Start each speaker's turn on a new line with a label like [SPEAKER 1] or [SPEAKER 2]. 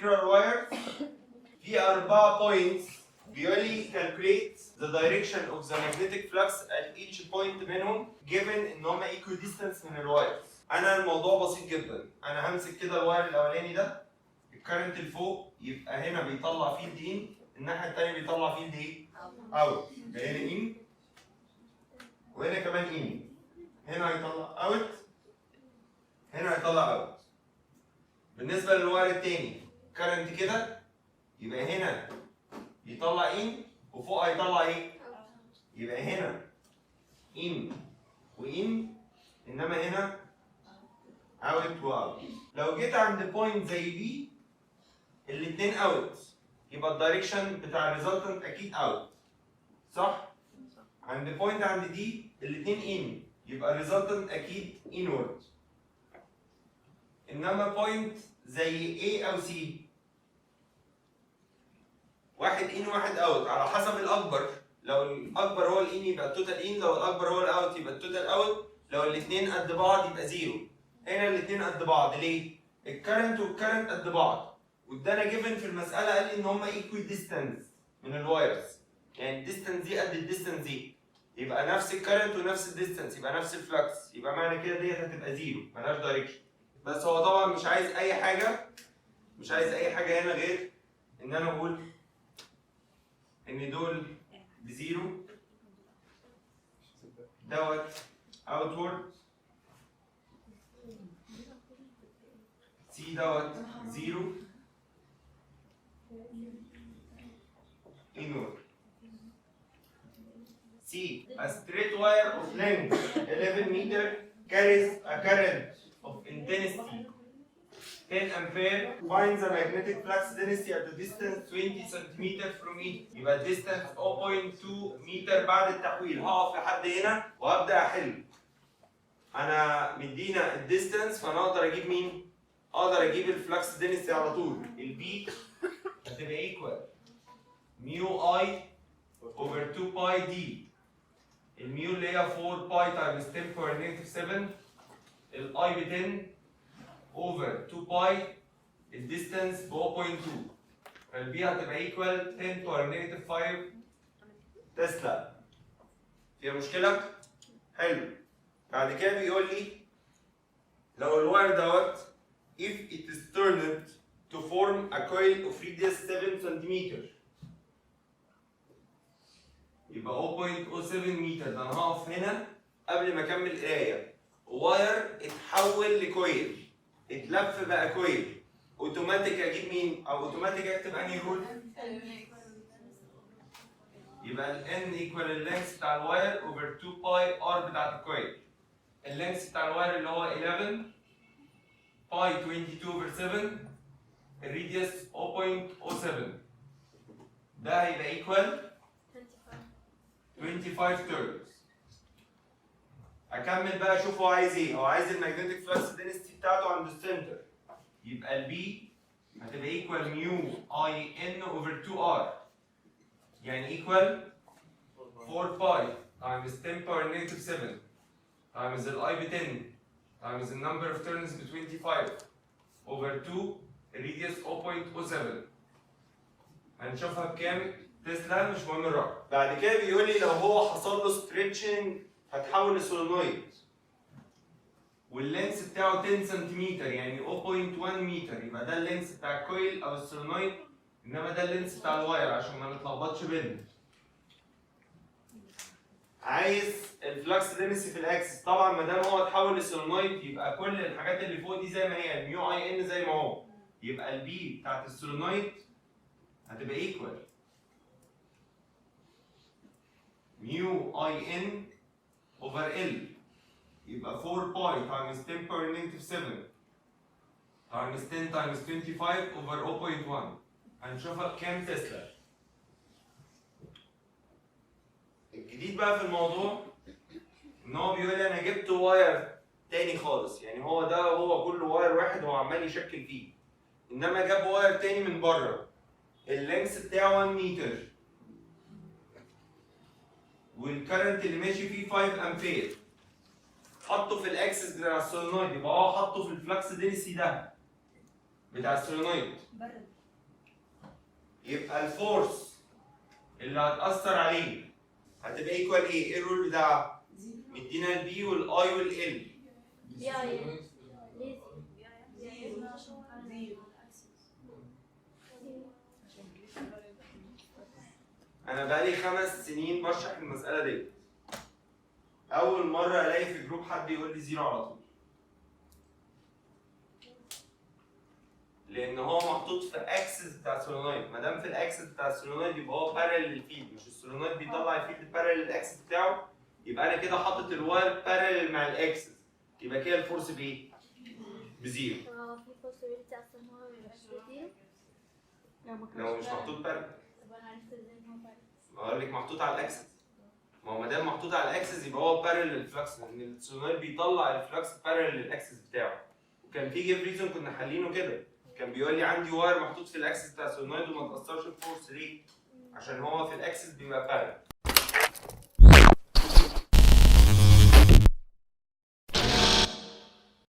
[SPEAKER 1] integral wire في 4 points بيقول لي calculate the direction of the magnetic flux at each point منهم given ان هم equidistant من الوايرز. انا الموضوع بسيط جدا، انا همسك كده الواير الاولاني ده، الكرنت اللي فوق يبقى هنا بيطلع فيلد ان، الناحيه الثانيه بيطلع فيلد ايه؟ اوت. يبقى هنا ان وهنا كمان ان، هنا هيطلع اوت، هنا هيطلع اوت. بالنسبه للواير الثاني كرنت كده يبقى هنا يطلع ان وفوق هيطلع ايه؟ يبقى هنا ان وان، انما هنا اوت واوت. لو جيت عند بوينت زي بي الاثنين اوت يبقى الدايركشن بتاع الريزلتنت اكيد اوت، صح؟ عند بوينت عند دي الاثنين ان يبقى الريزلتنت اكيد انورد. انما بوينت زي A او C واحد ان وواحد اوت على حسب الاكبر، لو الاكبر هو الان يبقى التوتال ان، لو الاكبر هو الاوت يبقى التوتال اوت، لو الاثنين قد بعض يبقى زيرو. هنا الاثنين قد بعض ليه؟ الكرنت والكرنت قد بعض، وادانا جيفن في المساله قال لي ان هم ايكوي ديستانس من الوايرز، يعني الديستانس دي قد الديستانس دي، يبقى نفس الكرنت ونفس الديستانس يبقى نفس الفلكس، يبقى معنى كده ديت هتبقى زيرو مالهاش دايركشن. بس هو طبعا مش عايز اي حاجه، مش عايز اي حاجه هنا غير ان انا اقول ان دول بزيرو دوت اوتورد، سي دوت زيرو inward. C. A straight wire of length 11 meter carries a current of intensity 10 ampere. Find the magnetic flux density at the distance 20 centimeter from it. يبقى الديستانس 0.2 متر بعد التحويل. هقف لحد هنا وابدا احل. انا مدينا الديستانس فانا اقدر اجيب مين؟ اقدر اجيب الفلكس دنسيتي على طول. البي هتبقى ايكوال ميو اي اوفر 2 باي دي. الميو اللي هي 4 باي تايمز 10 باور نيجاتيف 7، الاي ب 10 اوفر 2 باي، الديستانس ب 0.2، فالبي هتبقى ايكوال 10 باور نيجاتيف 5 تسلا. فيها مشكلة؟ حلو. بعد كده بيقول لي لو الواير دوت if it is turned to form a coil of radius 7 cm يبقى 0.07 متر. ده انا هقف هنا قبل ما اكمل قرايه. واير اتحول لكويل، اتلف بقى كويل، اوتوماتيك اجيب مين؟ او اوتوماتيك اكتب انهي رول؟ يبقى ال n ايكوال اللينث بتاع الواير اوفر 2 باي ار بتاعت الكويل. اللينث بتاع الواير اللي هو 11 باي 22 اوفر 7، الريديوس 0.07، ده هيبقى ايكوال 25 turns. اكمل بقى اشوف هو عايز ايه. هو عايز الماجنتيك فلكس دنسيتي بتاعته عند السنتر، يبقى البي هتبقى ايكوال ميو اي ان اوفر 2 ار، يعني ايكوال 4 باي تايمز 10 باور نيجاتيف 7 تايمز الاي ب 10 تايمز النمبر اوف تيرنز ب 25 اوفر 2 الريديوس 0.07. هنشوفها بكام تسلا، مش مهم الرقم. بعد كده بيقول لي لو هو حصل له ستريتشنج هتحول لسولينويد واللينس بتاعه 10 سنتيمتر يعني 0.1 متر، يبقى ده اللينس بتاع الكويل او السولينويد، انما ده اللينس بتاع الواير عشان ما نتلخبطش بينهم. عايز الفلكس دنسيتي في الاكسس. طبعا ما دام هو اتحول لسولينويد يبقى كل الحاجات اللي فوق دي زي ما هي، الميو اي ان زي ما هو، يبقى البي بتاعت السولينويد هتبقى ايكوال ميو اي ان اوفر ال، يبقى 4 باي تايمز 10 باور نيجاتيف 7 تايمز 10 تايمز 25 اوفر 0.1. هنشوفها بكام تسلا. الجديد بقى في الموضوع ان هو بيقول لي انا جبت واير تاني خالص، يعني هو كله واير واحد هو عمال يشكل فيه، انما جاب واير تاني من بره اللينس بتاعه 1 متر والكرنت اللي ماشي فيه 5 امبير، حطه في الاكسس بتاع السولينويد، يبقى هو حطه في الفلكس دنسيتي ده بتاع السولينويد يبقى الفورس اللي هتأثر عليه هتبقى ايكوال ايه الرول بتاعها؟ مدينا البي والاي والال. انا بقالي 5 سنين بشرح المسألة دي، اول مرة الاقي في جروب حد يقول لي زيرو على طول، لان هو محطوط في اكسس بتاع السولينويد. ما دام في الاكسس بتاع السولينويد يبقى هو بارل للفيلد، مش السولينويد بيطلع الفيلد بارل للاكسس بتاعه، يبقى انا كده حاطط الواير بارل مع الاكسس، يبقى كده الفورس بايه؟ بزيرو.
[SPEAKER 2] في possibility اصلا هو ما يبقاش بزيرو
[SPEAKER 1] لو مش محطوط بارل.
[SPEAKER 2] طب انا عرفت ازاي ان هو بارل؟
[SPEAKER 1] بقول لك محطوط على الاكسس. ما هو ما دام محطوط على الاكسس يبقى هو بارل للفلكس، لان السولينويد بيطلع الفلكس بارل للاكسس بتاعه. وكان في جيف ريزون كنا حالينه كده، كان بيقول لي عندي واير محطوط في الاكسس بتاع السولينويد وما تاثرش الفورس ليه؟ عشان هو في الاكسس بيبقى بارل.